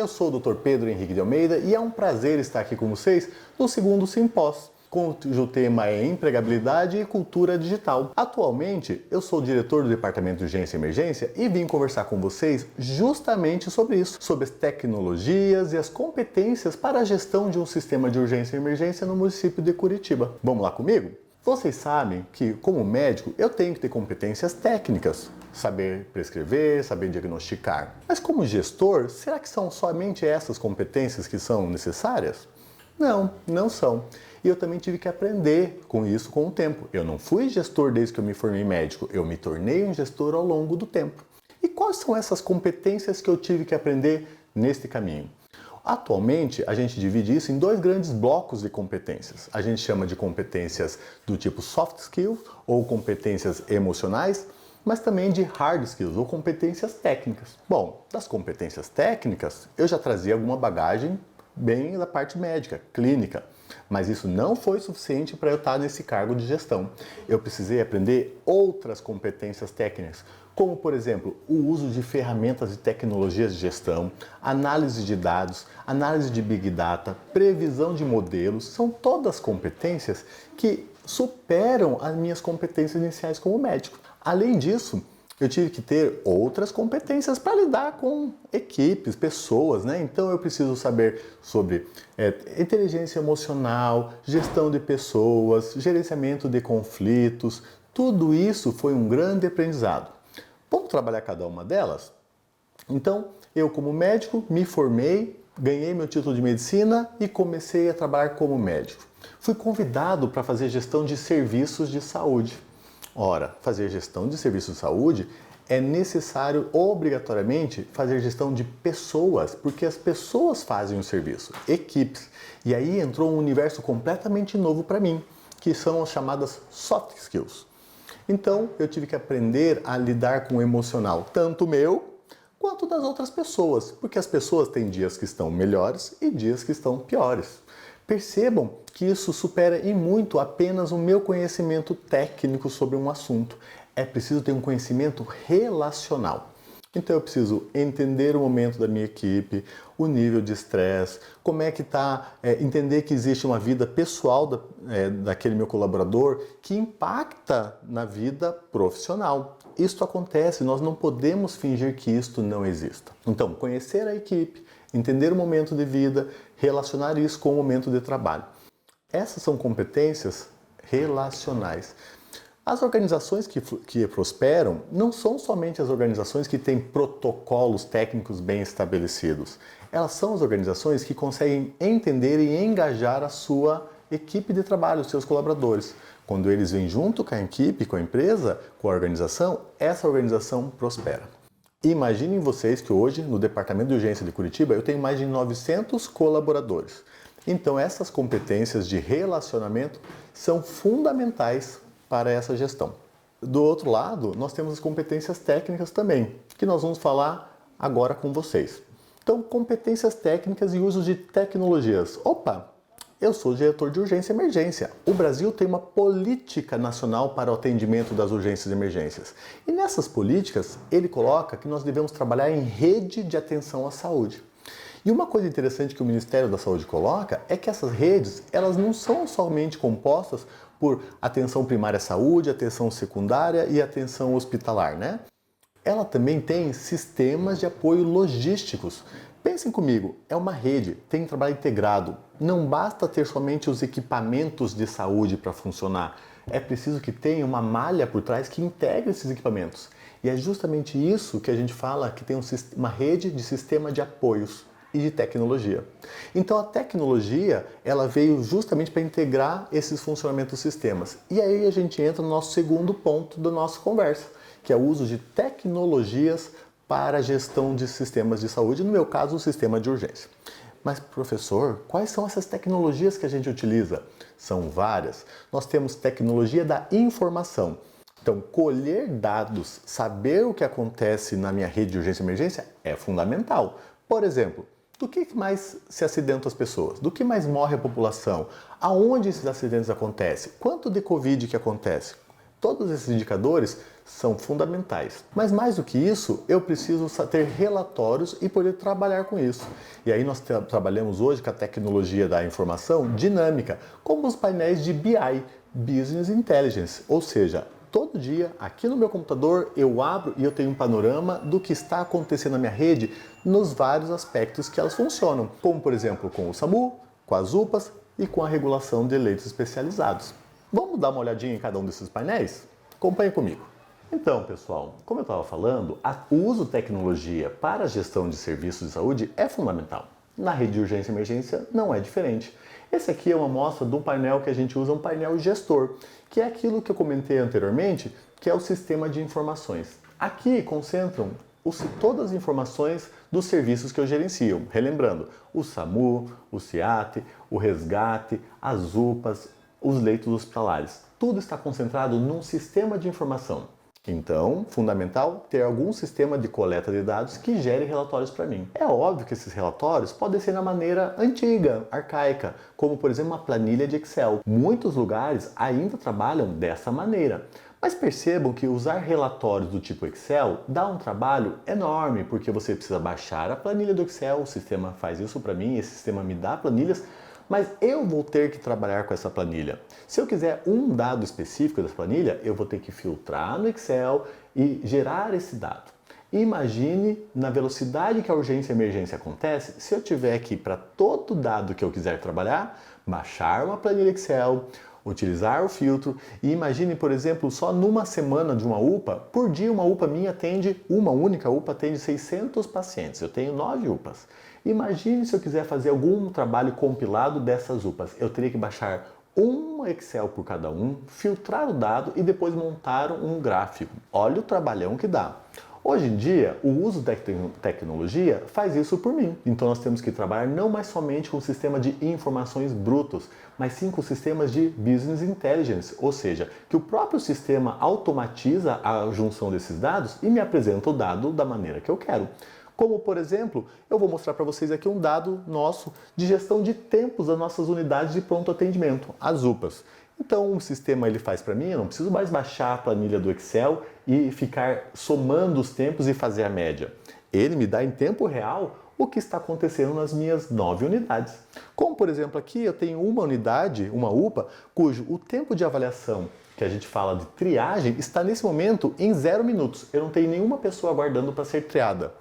eu sou o Dr. Pedro Henrique de Almeida e é um prazer estar aqui com vocês no segundo Simpós, cujo tema é empregabilidade e cultura digital. Atualmente, eu sou o diretor do Departamento de Urgência e Emergência e vim conversar com vocês justamente sobre isso, sobre as tecnologias e as competências para a gestão de um sistema de urgência e emergência no município de Curitiba. Vamos lá comigo? Vocês sabem que, como médico, eu tenho que ter competências técnicas, saber prescrever, saber diagnosticar. Mas como gestor, será que são somente essas competências que são necessárias? Não, não são. E eu também tive que aprender com isso com o tempo. Eu não fui gestor desde que eu me formei médico, eu me tornei um gestor ao longo do tempo. E quais são essas competências que eu tive que aprender neste caminho? Atualmente, a gente divide isso em dois grandes blocos de competências. A gente chama de competências do tipo soft skills ou competências emocionais, mas também de hard skills ou competências técnicas. Bom, das competências técnicas, eu já trazia alguma bagagem bem da parte médica, clínica, mas isso não foi suficiente para eu estar nesse cargo de gestão. Eu precisei aprender outras competências técnicas, como, por exemplo, o uso de ferramentas e tecnologias de gestão, análise de dados, análise de Big Data, previsão de modelos, são todas competências que superam as minhas competências iniciais como médico. Além disso, eu tive que ter outras competências para lidar com equipes, pessoas, né? Então eu preciso saber sobre inteligência emocional, gestão de pessoas, gerenciamento de conflitos. Tudo isso foi um grande aprendizado. Vamos trabalhar cada uma delas? Então, eu como médico me formei, ganhei meu título de medicina e comecei a trabalhar como médico. Fui convidado para fazer gestão de serviços de saúde. Ora, fazer gestão de serviços de saúde é necessário, obrigatoriamente, fazer gestão de pessoas, porque as pessoas fazem o serviço, equipes. E aí entrou um universo completamente novo para mim, que são as chamadas soft skills. Então, eu tive que aprender a lidar com o emocional, tanto meu quanto das outras pessoas, porque as pessoas têm dias que estão melhores e dias que estão piores. Percebam que isso supera em muito apenas o meu conhecimento técnico sobre um assunto. É preciso ter um conhecimento relacional. Então eu preciso entender o momento da minha equipe, o nível de estresse, como é que está, entender que existe uma vida pessoal daquele meu colaborador que impacta na vida profissional. Isto acontece, nós não podemos fingir que isto não exista. Então, conhecer a equipe, entender o momento de vida, relacionar isso com o momento de trabalho. Essas são competências relacionais. As organizações que prosperam não são somente as organizações que têm protocolos técnicos bem estabelecidos. Elas são as organizações que conseguem entender e engajar a sua equipe de trabalho, os seus colaboradores. Quando eles vêm junto com a equipe, com a empresa, com a organização, essa organização prospera. Imaginem vocês que hoje, no Departamento de Urgência de Curitiba, eu tenho mais de 900 colaboradores. Então, essas competências de relacionamento são fundamentais para essa gestão. Do outro lado, nós temos as competências técnicas também, que nós vamos falar agora com vocês. Então, competências técnicas e uso de tecnologias. Opa! Eu sou diretor de urgência e emergência. O Brasil tem uma política nacional para o atendimento das urgências e emergências. E nessas políticas, ele coloca que nós devemos trabalhar em rede de atenção à saúde. E uma coisa interessante que o Ministério da Saúde coloca é que essas redes, elas não são somente compostas por atenção primária à saúde, atenção secundária e atenção hospitalar, né? Ela também tem sistemas de apoio logísticos. Pensem comigo, é uma rede, tem um trabalho integrado. Não basta ter somente os equipamentos de saúde para funcionar. É preciso que tenha uma malha por trás que integre esses equipamentos. E é justamente isso que a gente fala que tem uma rede de sistema de apoios e de tecnologia. Então a tecnologia, ela veio justamente para integrar esses funcionamentos dos sistemas. E aí a gente entra no nosso segundo ponto da nossa conversa, que é o uso de tecnologias para a gestão de sistemas de saúde, no meu caso, o sistema de urgência. Mas, professor, quais são essas tecnologias que a gente utiliza? São várias. Nós temos tecnologia da informação. Então, colher dados, saber o que acontece na minha rede de urgência e emergência é fundamental. Por exemplo, do que mais se acidentam as pessoas? Do que mais morre a população? Aonde esses acidentes acontecem? Quanto de Covid que acontece? Todos esses indicadores são fundamentais. Mas mais do que isso, eu preciso ter relatórios e poder trabalhar com isso. E aí nós trabalhamos hoje com a tecnologia da informação dinâmica, como os painéis de BI, Business Intelligence, ou seja, todo dia, aqui no meu computador, eu abro e eu tenho um panorama do que está acontecendo na minha rede nos vários aspectos que elas funcionam, como por exemplo com o SAMU, com as UPAs e com a regulação de leitos especializados. Vamos dar uma olhadinha em cada um desses painéis? Acompanhe comigo. Então, pessoal, como eu estava falando, o uso de tecnologia para a gestão de serviços de saúde é fundamental. Na rede de urgência e emergência não é diferente. Esse aqui é uma amostra do painel que a gente usa, um painel gestor, que é aquilo que eu comentei anteriormente, que é o sistema de informações. Aqui concentram todas as informações dos serviços que eu gerencio. Relembrando, o SAMU, o SIAT, o resgate, as UPAs, os leitos hospitalares. Tudo está concentrado num sistema de informação. Então, fundamental ter algum sistema de coleta de dados que gere relatórios para mim. É óbvio que esses relatórios podem ser na maneira antiga, arcaica, como por exemplo uma planilha de Excel. Muitos lugares ainda trabalham dessa maneira. Mas percebam que usar relatórios do tipo Excel dá um trabalho enorme, porque você precisa baixar a planilha do Excel, o sistema faz isso para mim, esse sistema me dá planilhas, mas eu vou ter que trabalhar com essa planilha. Se eu quiser um dado específico dessa planilha, eu vou ter que filtrar no Excel e gerar esse dado. Imagine na velocidade que a urgência e a emergência acontece, se eu tiver aqui para todo dado que eu quiser trabalhar, baixar uma planilha Excel, utilizar o filtro e imagine, por exemplo, só numa semana de uma UPA, por dia uma UPA minha atende, uma única UPA atende 600 pacientes, eu tenho 9 UPAs. Imagine se eu quiser fazer algum trabalho compilado dessas UPAs, eu teria que baixar um Excel por cada um, filtrar o dado e depois montar um gráfico. Olha o trabalhão que dá. Hoje em dia, o uso da tecnologia faz isso por mim. Então nós temos que trabalhar não mais somente com o sistema de informações brutos, mas sim com sistemas de Business Intelligence, ou seja, que o próprio sistema automatiza a junção desses dados e me apresenta o dado da maneira que eu quero. Como, por exemplo, eu vou mostrar para vocês aqui um dado nosso de gestão de tempos das nossas unidades de pronto atendimento, as UPAs. Então, o sistema ele faz para mim, eu não preciso mais baixar a planilha do Excel e ficar somando os tempos e fazer a média. Ele me dá em tempo real o que está acontecendo nas minhas 9 unidades. Como, por exemplo, aqui eu tenho uma unidade, uma UPA, cujo o tempo de avaliação, que a gente fala de triagem, está nesse momento em 0 minutos. Eu não tenho nenhuma pessoa aguardando para ser triada.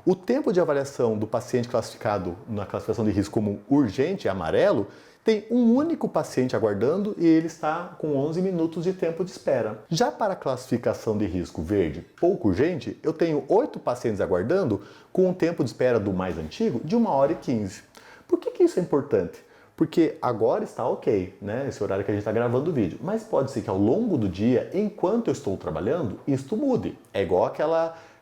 O tempo de avaliação do paciente classificado na classificação de risco como urgente, amarelo, tem um único paciente aguardando e ele está com 11 minutos de tempo de espera. Já para a classificação de risco verde, pouco urgente, eu tenho 8 pacientes aguardando com um tempo de espera do mais antigo de 1h15. Por que isso é importante? Porque agora está ok, né? Esse horário que a gente está gravando o vídeo. Mas pode ser que ao longo do dia, enquanto eu estou trabalhando, isto mude. É igual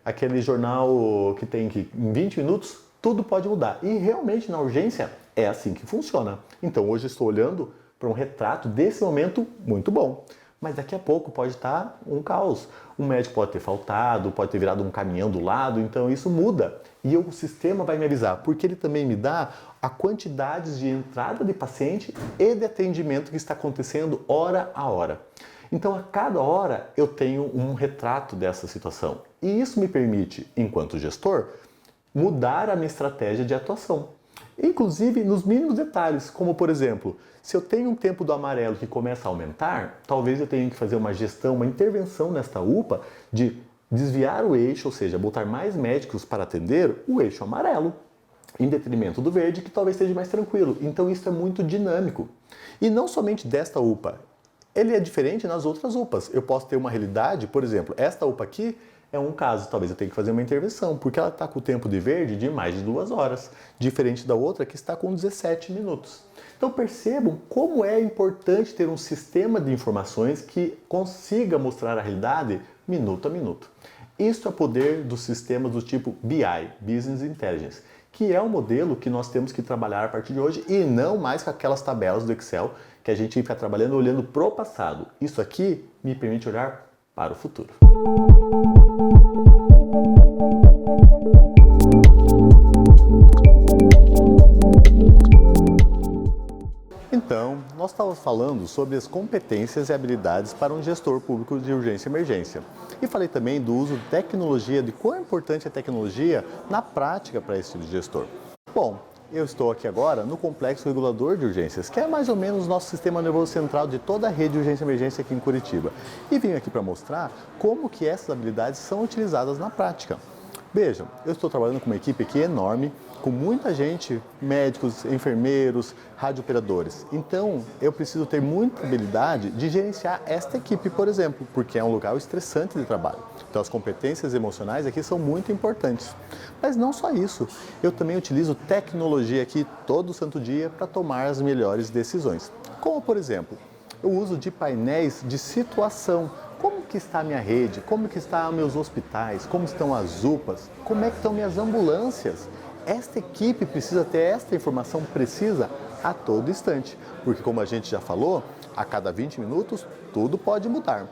aquele jornal que tem que em 20 minutos tudo pode mudar. E realmente na urgência é assim que funciona. Então hoje eu estou olhando para um retrato desse momento muito bom. Mas daqui a pouco pode estar um caos. Um médico pode ter faltado, pode ter virado um caminhão do lado, então isso muda. E o sistema vai me avisar, porque ele também me dá a quantidade de entrada de paciente e de atendimento que está acontecendo hora a hora. Então, a cada hora eu tenho um retrato dessa situação. E isso me permite, enquanto gestor, mudar a minha estratégia de atuação. Inclusive nos mínimos detalhes, como por exemplo, se eu tenho um tempo do amarelo que começa a aumentar, talvez eu tenha que fazer uma gestão, uma intervenção nesta UPA de desviar o eixo, ou seja, botar mais médicos para atender o eixo amarelo, em detrimento do verde, que talvez seja mais tranquilo. Então isso é muito dinâmico. E não somente desta UPA, ele é diferente nas outras UPAs. Eu posso ter uma realidade, por exemplo, esta UPA aqui é um caso, talvez eu tenha que fazer uma intervenção, porque ela está com o tempo de verde de mais de 2 horas, diferente da outra que está com 17 minutos. Então percebam como é importante ter um sistema de informações que consiga mostrar a realidade minuto a minuto. Isso é poder dos sistemas do tipo BI, Business Intelligence, que é um modelo que nós temos que trabalhar a partir de hoje e não mais com aquelas tabelas do Excel que a gente fica trabalhando olhando para o passado. Isso aqui me permite olhar para o futuro. Então, nós estávamos falando falando sobre as competências e habilidades para um gestor público de urgência e emergência. E falei também do uso de tecnologia, de quão importante é a tecnologia na prática para esse tipo de gestor. Bom, eu estou aqui agora no Complexo Regulador de Urgências, que é mais ou menos o nosso sistema nervoso central de toda a rede de urgência e emergência aqui em Curitiba. E vim aqui para mostrar como que essas habilidades são utilizadas na prática. Vejam, eu estou trabalhando com uma equipe aqui enorme, com muita gente, médicos, enfermeiros, radiooperadores. Então, eu preciso ter muita habilidade de gerenciar esta equipe, por exemplo, porque é um lugar estressante de trabalho. Então, as competências emocionais aqui são muito importantes. Mas não só isso, eu também utilizo tecnologia aqui todo santo dia para tomar as melhores decisões. Como, por exemplo, eu uso de painéis de situação. Como que está a minha rede? Como que estão meus hospitais? Como estão as UPAs? Como é que estão minhas ambulâncias? Esta equipe precisa ter esta informação precisa a todo instante, porque como a gente já falou, a cada 20 minutos tudo pode mudar.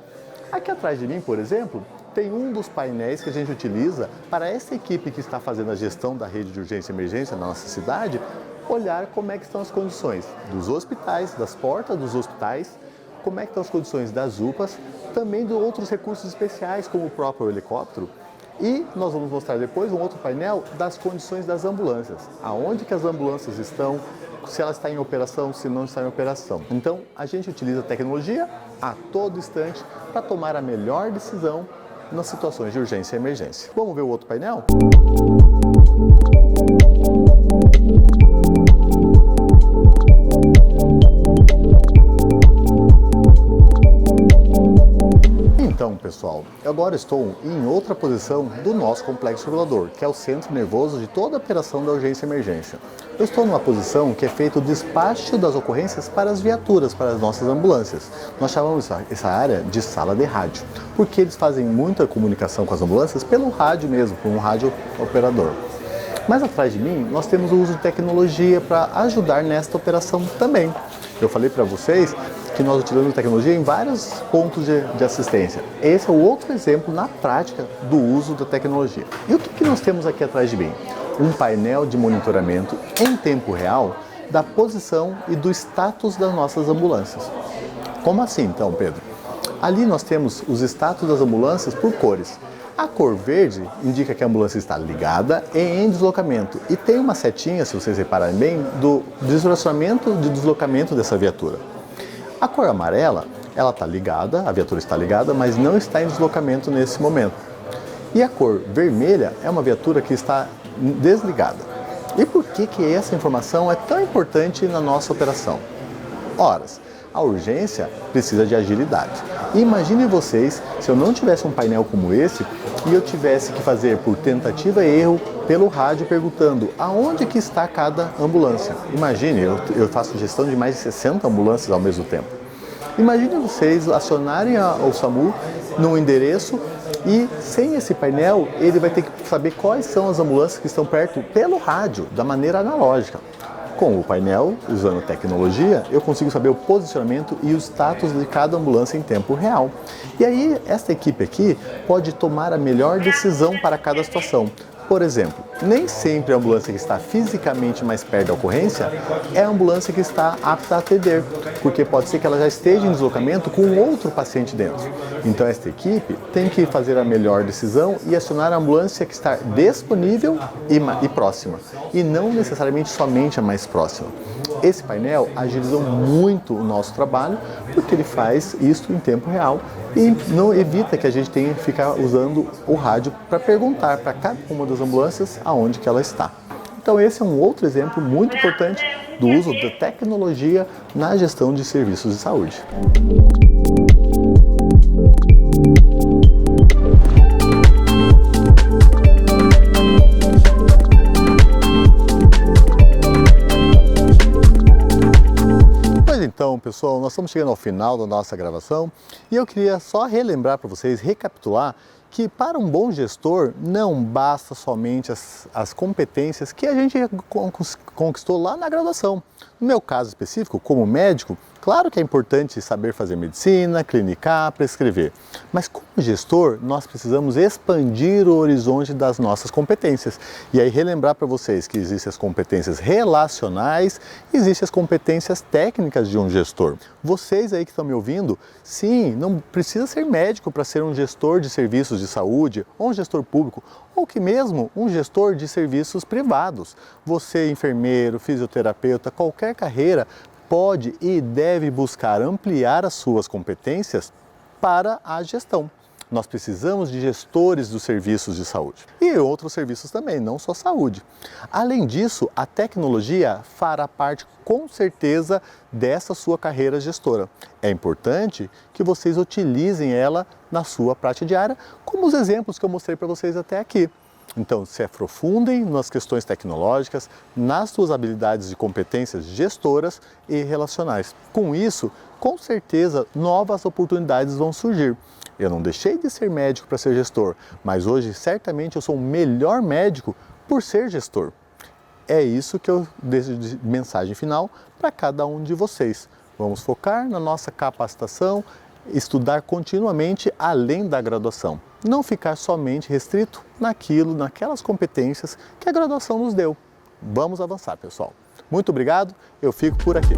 Aqui atrás de mim, por exemplo, tem um dos painéis que a gente utiliza para essa equipe que está fazendo a gestão da rede de urgência e emergência na nossa cidade, olhar como é que estão as condições dos hospitais, das portas dos hospitais, como é que estão as condições das UPAs, também de outros recursos especiais, como o próprio helicóptero. E nós vamos mostrar depois um outro painel das condições das ambulâncias, aonde que as ambulâncias estão, se ela está em operação, se não está em operação. Então, a gente utiliza a tecnologia a todo instante para tomar a melhor decisão nas situações de urgência e emergência. Vamos ver o outro painel? Então, pessoal, eu agora estou em outra posição do nosso complexo regulador, que é o centro nervoso de toda a operação da urgência e emergência. Eu estou numa posição que é feito o despacho das ocorrências para as viaturas, para as nossas ambulâncias. Nós chamamos essa área de sala de rádio, porque eles fazem muita comunicação com as ambulâncias pelo rádio mesmo, por um rádio operador. Mais atrás de mim, nós temos o uso de tecnologia para ajudar nesta operação também. Eu falei para vocês que nós utilizamos tecnologia em vários pontos de assistência. Esse é o outro exemplo na prática do uso da tecnologia. E o que nós temos aqui atrás de mim? Um painel de monitoramento em tempo real da posição e do status das nossas ambulâncias. Como assim então, Pedro? Ali nós temos os status das ambulâncias por cores. A cor verde indica que a ambulância está ligada e em deslocamento. E tem uma setinha, se vocês repararem bem, do direcionamento de deslocamento dessa viatura. A cor amarela, ela está ligada, a viatura está ligada, mas não está em deslocamento nesse momento. E a cor vermelha é uma viatura que está desligada. E por que essa informação é tão importante na nossa operação? Ora, a urgência precisa de agilidade. Imaginem vocês se eu não tivesse um painel como esse e eu tivesse que fazer por tentativa e erro pelo rádio perguntando aonde que está cada ambulância. Imagine, eu faço gestão de mais de 60 ambulâncias ao mesmo tempo. Imagine vocês acionarem o SAMU num endereço e sem esse painel ele vai ter que saber quais são as ambulâncias que estão perto pelo rádio, da maneira analógica. Com o painel, usando tecnologia, eu consigo saber o posicionamento e o status de cada ambulância em tempo real. E aí, esta equipe aqui pode tomar a melhor decisão para cada situação. Por exemplo, nem sempre a ambulância que está fisicamente mais perto da ocorrência é a ambulância que está apta a atender, porque pode ser que ela já esteja em deslocamento com outro paciente dentro. Então esta equipe tem que fazer a melhor decisão e acionar a ambulância que está disponível e próxima, e não necessariamente somente a mais próxima. Esse painel agilizou muito o nosso trabalho, porque ele faz isso em tempo real e não evita que a gente tenha que ficar usando o rádio para perguntar para cada uma das ambulâncias aonde que ela está. Então esse é um outro exemplo muito importante do uso da tecnologia na gestão de serviços de saúde. Então, pessoal, nós estamos chegando ao final da nossa gravação e eu queria só relembrar para vocês, recapitular, que para um bom gestor não basta somente as competências que a gente conquistou lá na graduação. No meu caso específico, como médico, claro que é importante saber fazer medicina, clinicar, prescrever. Mas como gestor, nós precisamos expandir o horizonte das nossas competências. E aí relembrar para vocês que existem as competências relacionais, existem as competências técnicas de um gestor. Vocês aí que estão me ouvindo, sim, não precisa ser médico para ser um gestor de serviços de saúde, ou um gestor público, ou que mesmo um gestor de serviços privados. Você, enfermeiro, fisioterapeuta, qualquer carreira, pode e deve buscar ampliar as suas competências para a gestão. Nós precisamos de gestores dos serviços de saúde e outros serviços também, não só saúde. Além disso, a tecnologia fará parte com certeza dessa sua carreira gestora. É importante que vocês utilizem ela na sua prática diária, como os exemplos que eu mostrei para vocês até aqui. Então, se aprofundem nas questões tecnológicas, nas suas habilidades e competências gestoras e relacionais. Com isso, com certeza, novas oportunidades vão surgir. Eu não deixei de ser médico para ser gestor, mas hoje certamente eu sou um melhor médico por ser gestor. É isso que eu deixo de mensagem final para cada um de vocês. Vamos focar na nossa capacitação, estudar continuamente além da graduação. Não ficar somente restrito naquelas competências que a graduação nos deu. Vamos avançar, pessoal. Muito obrigado, eu fico por aqui.